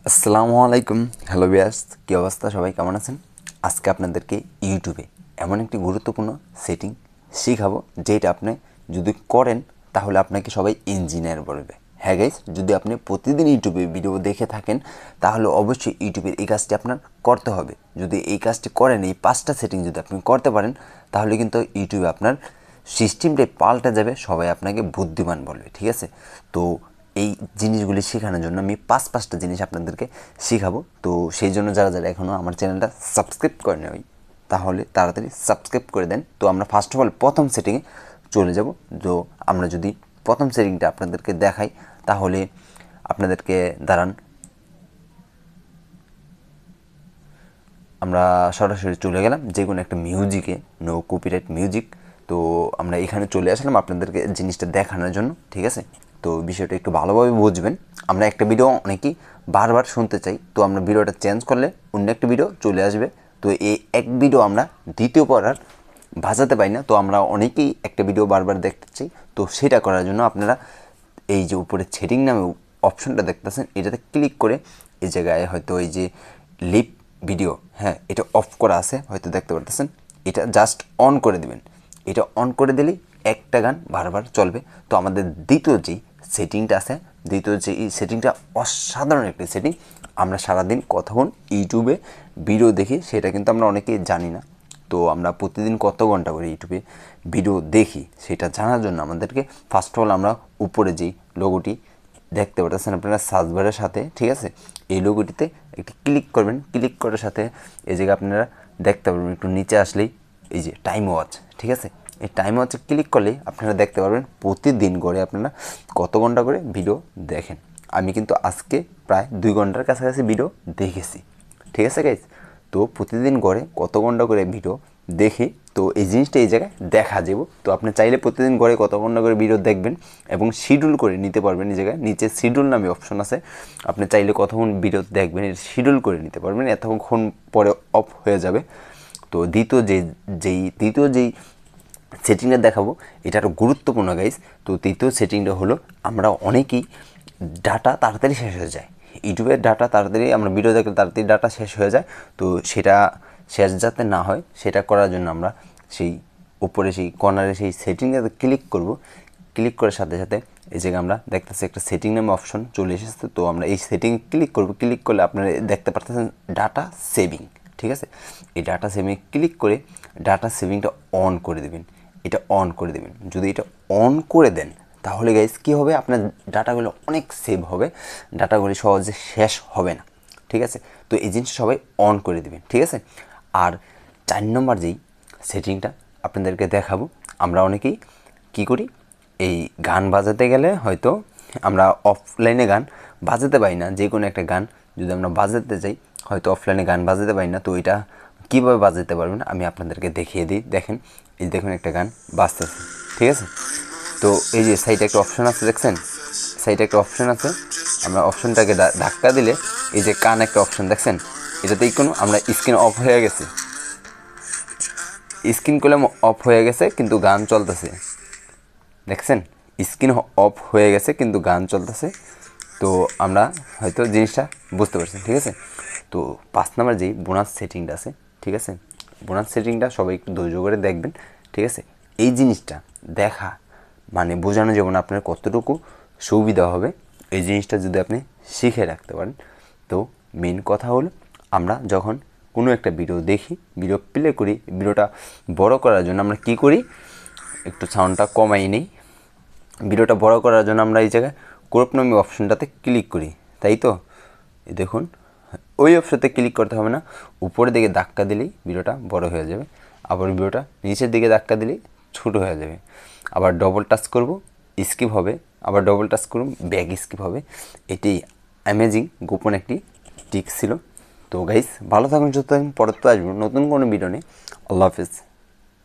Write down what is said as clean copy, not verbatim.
আসসালামু আলাইকুম। Hello viewers, কী অবস্থা? সবাই কেমন আছেন? আজকে আপনাদেরকে ইউটিউবে এমন একটি গুরুত্বপূর্ণ সেটিং শেখাবো, যেটা আপনি যদি করেন তাহলে আপনাকে সবাই ইঞ্জিনিয়ার বলবে। হ্যাঁ গাইস, যদি আপনি প্রতিদিন ইউটিউবে ভিডিও দেখে থাকেন তাহলে অবশ্যই ইউটিউবের এই কাজটি আপনার করতে হবে। যদি এই কাজটি করেন, এই 5টা সেটিং যদি আপনি করতে পারেন, তাহলে কিন্তু ইউটিউবে আপনার সিস্টেমটাই পাল্টে যাবে, সবাই আপনাকে বুদ্ধিমান বলবে। ঠিক আছে? তো এই জিনিসগুলি শেখানোর জন্য আমি পাঁচটা জিনিস আপনাদেরকে শেখাবো। তো সেই জন্য যারা যারা এখনও আমার চ্যানেলটা সাবস্ক্রাইব করে নেই, তাহলে তাড়াতাড়ি সাবস্ক্রাইব করে দেন। তো আমরা ফার্স্ট অফ অল প্রথম সেটিংয়ে চলে যাব। তো আমরা যদি প্রথম সেটিংটা আপনাদেরকে দেখাই, তাহলে আপনাদেরকে দাঁড়ান, আমরা সরাসরি চলে গেলাম যে কোনো একটা মিউজিকে, নো কপিরাইট মিউজিক। তো আমরা এখানে চলে আসলাম আপনাদেরকে জিনিসটা দেখানোর জন্য। ঠিক আছে? তো বিষয়টা একটু ভালোভাবে বুঝবেন। আমরা একটা ভিডিও অনেকেই বারবার শুনতে চাই, তো আমরা ভিডিওটা চেঞ্জ করলে অন্য একটা ভিডিও চলে আসবে। তো এই এক ভিডিও আমরা দ্বিতীয়বার আর ভাজাতে পারি না, তো আমরা অনেকেই একটা ভিডিও বারবার দেখতে চাই। তো সেটা করার জন্য আপনারা এই যে উপরে সেটিং নামে অপশনটা দেখতেছেন, এটাতে ক্লিক করে এই জায়গায় হয়তো এই যে লিপ ভিডিও, হ্যাঁ, এটা অফ করা আছে, হয়তো দেখতে পারতেছেন। এটা জাস্ট অন করে দিবেন। এটা অন করে দিলেই একটা গান বারবার চলবে। তো আমাদের দ্বিতীয় যেই সেটিংটা আছে, দ্বিতীয় যে এই সেটিংটা অসাধারণ একটি সেটিং। আমরা সারাদিন কতক্ষণ ইউটিউবে ভিডিও দেখি সেটা কিন্তু আমরা অনেকেই জানি না। তো আমরা প্রতিদিন কত ঘন্টা করে ইউটিউবে ভিডিও দেখি সেটা জানার জন্য আমাদেরকে ফার্স্ট অফ অল আমরা উপরে যেই লোগোটি দেখতে পাচ্ছেন আপনারা সার্চ বারের সাথে, ঠিক আছে, এই লোগোটিতে একটি ক্লিক করবেন। ক্লিক করার সাথে এই জায়গায় আপনারা দেখতে পারবেন, একটু নিচে আসলেই এই যে টাইম ওয়াচ, ঠিক আছে, এই টাইম ওয়াচে ক্লিক করলেই আপনারা দেখতে পারবেন প্রতিদিন করে আপনারা কত ঘন্টা করে ভিডিও দেখেন। আমি কিন্তু আজকে প্রায় 2 ঘন্টার কাছাকাছি ভিডিও দেখেছি। ঠিক আছে গাইজ? তো প্রতিদিন গড়ে কত ঘন্টা করে ভিডিও দেখি, তো এই জিনিসটা এই জায়গায় দেখা যাব। তো আপনি চাইলে প্রতিদিন গড়ে কত ঘন্টা করে ভিডিও দেখবেন এবং শিডিউল করে নিতে পারবেন। এই জায়গায় নিচে শিডিউল নামে অপশন আছে, আপনি চাইলে কতক্ষণ ভিডিও দেখবেন এটা শিডিউল করে নিতে পারবেন, এতক্ষণ পরে অফ হয়ে যাবে। তো দ্বিতীয় যেই সেটিংটা দেখাবো, এটা আরও গুরুত্বপূর্ণ গাইজ। তো তৃতীয় সেটিংটা হলো, আমরা অনেকেই ডাটা তাড়াতাড়ি শেষ হয়ে যায়, ইউটিউবের ডাটা তাড়াতাড়ি, আমরা ভিডিও দেখলে তাড়াতাড়ি ডাটা শেষ হয়ে যায়। তো সেটা শেষ যাতে না হয় সেটা করার জন্য আমরা সেই উপরে সেই কর্নারে সেই সেটিংটাতে ক্লিক করব। ক্লিক করার সাথে সাথে এই জায়গায় আমরা দেখতেছি একটা সেটিং নামে অপশন চলে এসেছে। তো আমরা এই সেটিং ক্লিক করব। ক্লিক করলে আপনারা দেখতে পারতেছেন ডাটা সেভিং। ঠিক আছে? এই ডাটা সেভিং ক্লিক করে ডাটা সেভিংটা অন করে দেবেন। এটা অন করে দেবেন। যদি এটা অন করে দেন তাহলে গাইস কী হবে, আপনার ডাটাগুলো অনেক সেভ হবে, ডাটাগুলি সহজে শেষ হবে না। ঠিক আছে? তো এই জিনিসটা সবাই অন করে দেবেন। ঠিক আছে? আর 4 নম্বর যেই সেটিংটা আপনাদেরকে দেখাবো, আমরা অনেকেই কী করি, এই গান বাজাতে গেলে হয়তো আমরা অফলাইনে গান বাজাতে পারি না, যে কোনো একটা গান যদি আমরা বাজাতে চাই হয়তো অফলাইনে গান বাজাতে পারি না। তো এটা কীভাবে বাজাতে পারবেন আমি আপনাদেরকে দেখিয়ে দিই। দেখেন, এই দেখুন একটা গান বাজতেছে। ঠিক আছে? তো এই যে সাইডে একটা অপশন আছে, দেখছেন সাইডে একটা অপশন আছে, আমরা অপশনটাকে ধাক্কা দিলে এই যে কান একটা অপশন দেখছেন, এটাতেই কোনো আমরা স্ক্রিন অফ হয়ে গেছে, স্ক্রিন করলাম অফ হয়ে গেছে কিন্তু গান চলতেছে। দেখছেন, স্ক্রিন অফ হয়ে গেছে কিন্তু গান চলতেছে। তো আমরা হয়তো জিনিসটা বুঝতে পারছি। ঠিক আছে? তো 5 নম্বর যেই বোনাস সেটিংটা আছে, ঠিক আছে, বোনাস সেটিংটা সবাই একটু ধৈর্য করে দেখবেন। ঠিক আছে? এই জিনিসটা দেখা মানে বোঝানো যাবে না আপনার কতটুকু সুবিধা হবে। এই জিনিসটা যদি আপনি শিখে রাখতে পারেন, তো মেন কথা হলো, আমরা যখন কোনো একটা ভিডিও দেখি, ভিডিও প্লে করি, ভিডিওটা বড় করার জন্য আমরা কি করি, একটু সাউন্ডটা কমাই নিই। ভিডিওটা বড় করার জন্য আমরা এই জায়গায় ক্রপ নামে অপশনটাতে ক্লিক করি, তাই তো? এই দেখুন, ওই অপশনতে ক্লিক করতে হবে না, উপরের দিকে ধাক্কা দিলেই ভিডিওটা বড় হয়ে যাবে, আবার ভিডিওটা নিচের দিকে ধাক্কা দিলেই ছোটো হয়ে যাবে। আবার ডবল টাচ করব, স্কিপ হবে, আবার ডবল টাচ করুন, ব্যাক স্কিপ হবে। এটি অ্যামেজিং গোপন একটি টিক ছিল। তো গাইস, ভালো থাকুন, সুস্থ থাকুন, পরে তো আসবো নতুন কোনো ভিডিও নিয়ে। আল্লাহ হাফিজ।